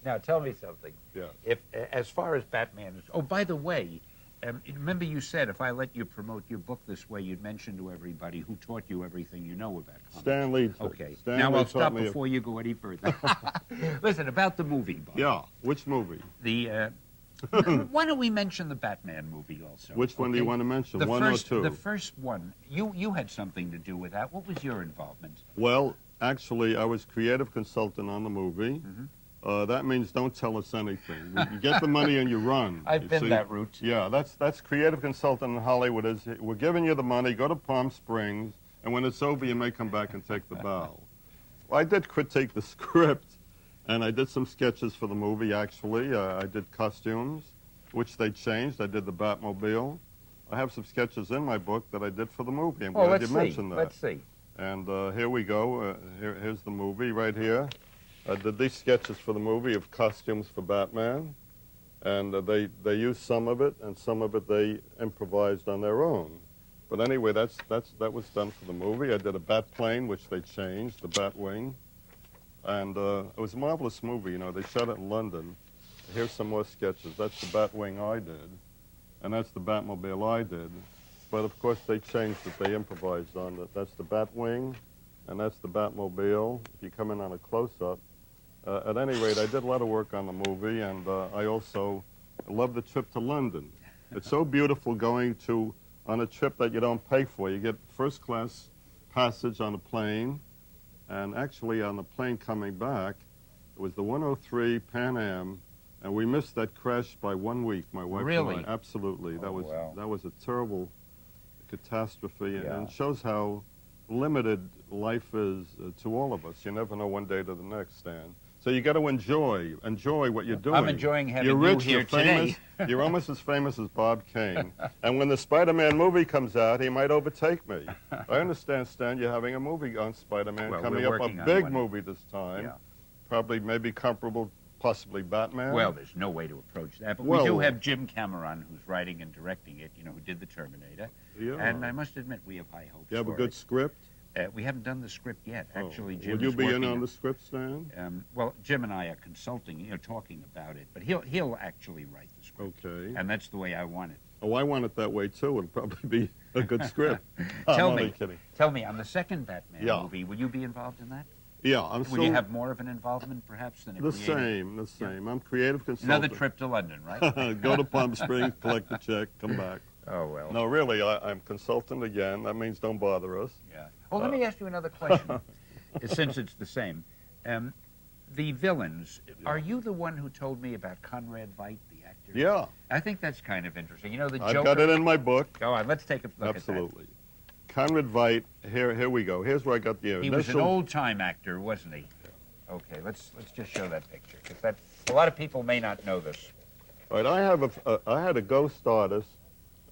Now, tell me something. Yeah. If, as far as Batman is... Oh, by the way, remember you said if I let you promote your book this way, you'd mention to everybody who taught you everything you know about comics. Stan Lee. Okay. Stan now Lee I'll stop me before you go any further. Listen, about the movie, Bob. Yeah. Which movie? The... why don't we mention the Batman movie also? Which one do you want to mention? The one first, or two? The first one. You had something to do with that. What was your involvement? Well, actually, I was creative consultant on the movie. Mm-hmm. That means don't tell us anything. You get the money and you run. I've been that route. Yeah, that's creative consultant in Hollywood. Is we're giving you the money, go to Palm Springs, and when it's over, you may come back and take the bow. Well, I did critique the script, and I did some sketches for the movie, actually. I did costumes, which they changed. I did the Batmobile. I have some sketches in my book that I did for the movie. I'm glad you mentioned that. Let's see. And here we go. Here's the movie right here. I did these sketches for the movie of costumes for Batman, and they used some of it, and some of it they improvised on their own. But anyway, that was done for the movie. I did a bat plane, which they changed, the Batwing, and it was a marvelous movie. You know, they shot it in London. Here's some more sketches. That's the Batwing I did, and that's the Batmobile I did. But of course, they changed it. They improvised on it. That's the Batwing, and that's the Batmobile. If you come in on a close-up. At any rate, I did a lot of work on the movie, and I also love the trip to London. It's so beautiful going on a trip that you don't pay for. You get first-class passage on a plane, and actually on the plane coming back, it was the 103 Pan Am, and we missed that crash by 1 week, my wife Really? and I. Absolutely. Oh, that was a terrible catastrophe, Yeah. and shows how limited life is to all of us. You never know one day to the next, Stan. So you got to enjoy what you're doing. I'm enjoying having you're rich, you here you're famous, today. You're almost as famous as Bob Kane. And when the Spider-Man movie comes out, he might overtake me. I understand, Stan, you're having a movie on Spider-Man coming up, a big movie this time. Yeah. Probably maybe comparable, possibly Batman. Well, there's no way to approach that. But Well, we do have Jim Cameron, who's writing and directing it, you know, who did The Terminator. Yeah. And I must admit, we have high hopes You have a for good it. script? We haven't done the script yet. Actually, Jim Would you is be in working on the script, Stan? well, Jim and I are consulting, you know, talking about it. But he'll actually write the script. Okay. And that's the way I want it. Oh, I want it that way, too. It'll probably be a good script. Tell I'm me. only kidding. Tell me, on the second Batman Yeah. movie, will you be involved in that? Yeah, I'm Will you have more of an involvement, perhaps, than a the creative? same. I'm creative consultant. Another trip to London, right? Go to Palm Springs, collect the check, come back. Oh, well. No, really, I'm consultant again. That means don't bother us. Yeah. Well, let me ask you another question, since it's the same. The villains, are you the one who told me about Conrad Veidt, the actor? Yeah. I think that's kind of interesting. You know, the I've Joker... got it in my book. Go on, let's take a look Absolutely. Conrad Veidt, here we go. Here's where I got the at that. He initial... was an old-time actor, wasn't he? Okay, let's just show that picture, because a lot of people may not know this. All right, I had a ghost artist,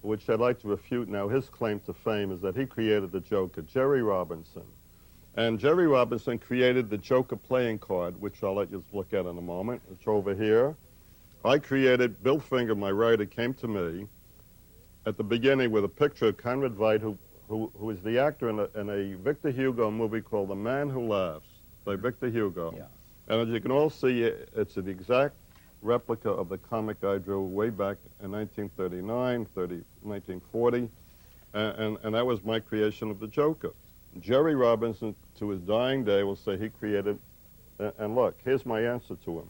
which I'd like to refute now. His claim to fame is that he created the Joker, Jerry Robinson. And Jerry Robinson created the Joker playing card, which I'll let you look at in a moment. It's over here. I created, Bill Finger, my writer, came to me at the beginning with a picture of Conrad Veidt, who is the actor in a Victor Hugo movie called The Man Who Laughs by Victor Hugo. Yeah. And as you can all see, it's an exact replica of the comic I drew way back in 1939, 1940, and that was my creation of the Joker. Jerry Robinson, to his dying day, will say he created, and look, here's my answer to him.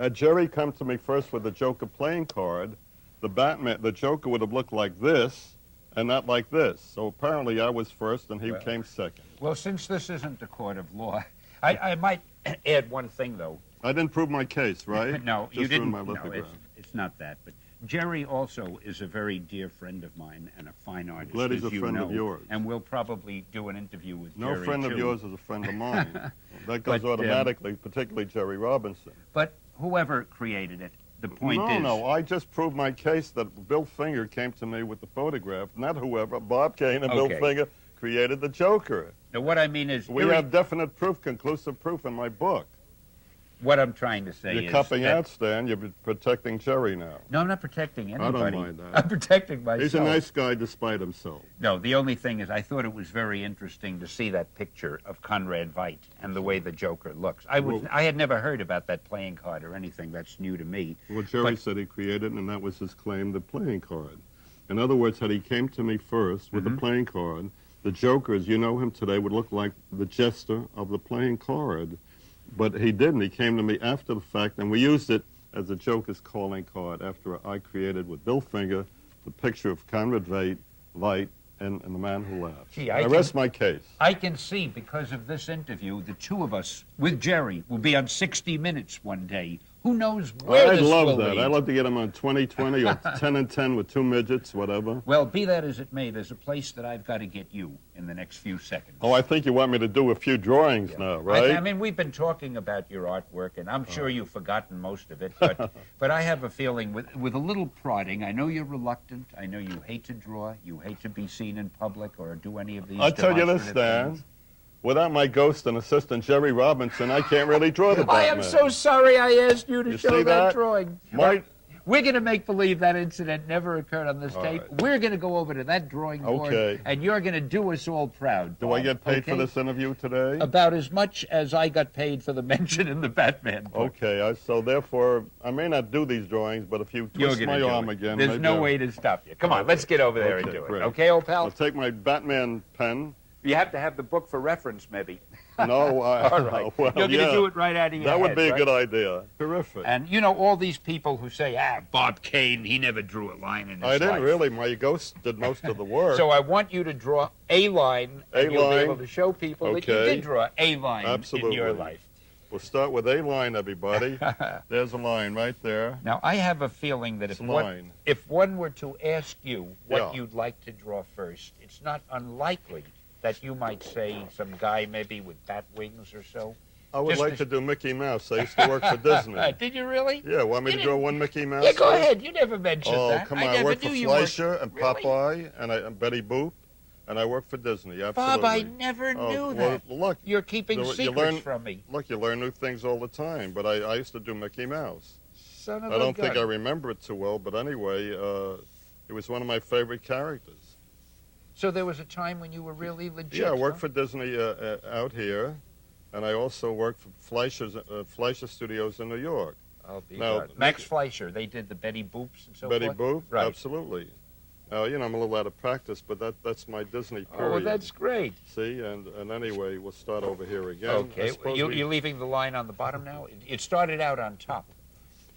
Had Jerry come to me first with the Joker playing card, the Joker would have looked like this, and not like this. So apparently I was first, and he came second. Well, since this isn't a court of law, I might add one thing, though. I didn't prove my case, right? No, you Just didn't. my No, lithograph. it's not that. But Jerry also is a very dear friend of mine and a fine artist, Glad he's as a you friend know. of yours. And we'll probably do an interview with No Jerry, friend of too. yours is a friend of mine. That goes But, automatically, particularly Jerry Robinson. But whoever created it, the point is... No, I just proved my case that Bill Finger came to me with the photograph, not whoever, Bob Kane and Bill Finger created the Joker. Now, what I mean is... We have definite proof, conclusive proof in my book. what I'm trying to say You're is cupping that, out, Stan. You're protecting Jerry now. No, I'm not protecting I anybody. don't mind that. I'm protecting myself. He's a nice guy despite himself. No, the only thing is I thought it was very interesting to see that picture of Conrad Veidt and the way the Joker looks. I had never heard about that playing card or anything. That's new to me. Well, Jerry said he created it, and that was his claim, the playing card. In other words, had he came to me first with the playing card, the Joker, as you know him today, would look like the jester of the playing card. But he didn't. He came to me after the fact, and we used it as a Joker's calling card after I created with Bill Finger the picture of Conrad Veidt and the man who laughs. Gee, I rest my case. I can see, because of this interview, the two of us with Jerry will be on 60 Minutes one day. Who knows where I'd this love will that. lead. I'd love to get him on 20/20 or 10 and 10 with two midgets, whatever. Well, be that as it may, there's a place that I've got to get you in the next few seconds. Oh, I think you want me to do a few drawings now, right? I mean, we've been talking about your artwork, and I'm sure you've forgotten most of it, but I have a feeling with a little prodding, I know you're reluctant, I know you hate to draw, you hate to be seen in public or do any of these I'll tell you this, demonstrative Stan. things. Without my ghost and assistant, Jerry Robinson, I can't really draw the Batman. I am so sorry I asked you to You show see that that? drawing. My- We're going to make believe that incident never occurred on this tape. right. We're going to go over to that drawing board, Okay. and you're going to do us all proud. Do I Bob, get paid for okay? this interview today? About as much as I got paid for the mention in the Batman book. Okay, so therefore, I may not do these drawings, but if you You're twist gonna my do arm it. again... There's maybe no I'll- way to stop you. Come on, let's get over there and Okay, do it. great. Okay, old pal? I'll take my Batman pen. You have to have the book for reference, maybe. No, All right. well, You're going to yeah. do it right out of your That would head, be a right? good idea. Terrific. And you know, all these people who say, Bob Kane, he never drew a line in his I didn't life. really. My ghost did most of the work. So I want you to draw a line, and you'll be line. able to show people that you Okay. did draw a line in Absolutely. your life. We'll start with a line, everybody. There's a line right there. Now, I have a feeling that It's a line. if one were to ask you what Yeah. you'd like to draw first, it's not unlikely that you might say some guy maybe with bat wings or so. I would Just like to- to do Mickey Mouse. I used to work for Disney. Did you really? Yeah, want me to You draw didn't- one Mickey Mouse? Yeah, go first? ahead. You never mentioned Oh, that. come on. I never worked for knew you worked- Fleischer and Really? Popeye and Betty Boop, and I worked for Disney. Absolutely. Bob, I never Oh, knew well, that. look, You're keeping you secrets learn- from me. Look, you learn new things all the time, but I used to do Mickey Mouse. Son of I a don't think I gun. remember it too well, but anyway, it was one of my favorite characters. So there was a time when you were really legit. Yeah, I worked huh? for Disney out here, and I also worked for Fleischer Studios in New York. I'll be Now, darned. Max Fleischer. They did the Betty Boops and so Betty forth. Boop, Right. absolutely. You know, I'm a little out of practice, but that's my Disney period. Oh, that's great. See, and anyway, we'll start over here again. I Okay, suppose you're leaving the line on the bottom now? It started out on top.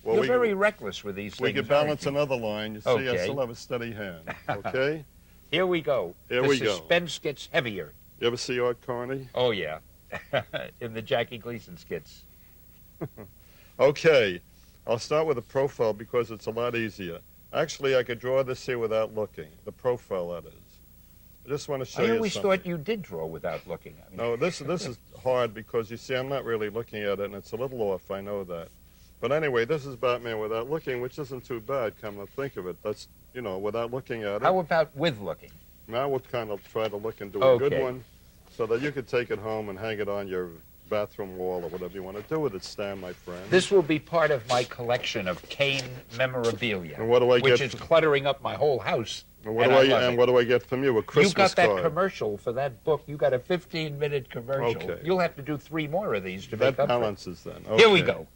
well, You're we, very reckless with these we things. could balance aren't you? another line. You see, I Okay. still have a steady hand. Okay? Here we go. Here the we go. suspense gets heavier. You ever see Art Carney? Oh, yeah. In the Jackie Gleason skits. Okay, I'll start with a profile because it's a lot easier. Actually, I could draw this here without looking. The profile, that is. I just want to show I you always something. thought you did draw without looking. I mean, No, this is hard because, you see, I'm not really looking at it, and it's a little off, I know that. But anyway, this is Batman without looking, which isn't too bad, come to think of it. That's, you know, without looking at it. How about with looking? Now we'll kind of try to look and do a good Okay. one so that you could take it home and hang it on your bathroom wall or whatever you want to do with it, Stan, my friend. This will be part of my collection of Kane memorabilia, And what do I which get is cluttering up my whole house. And what and do I love it. what do I get from you? A Christmas You got that card. commercial for that book. You got a 15-minute commercial. Okay. You'll have to do 3 more of these to That make up for it. balances then. Here we Okay. go.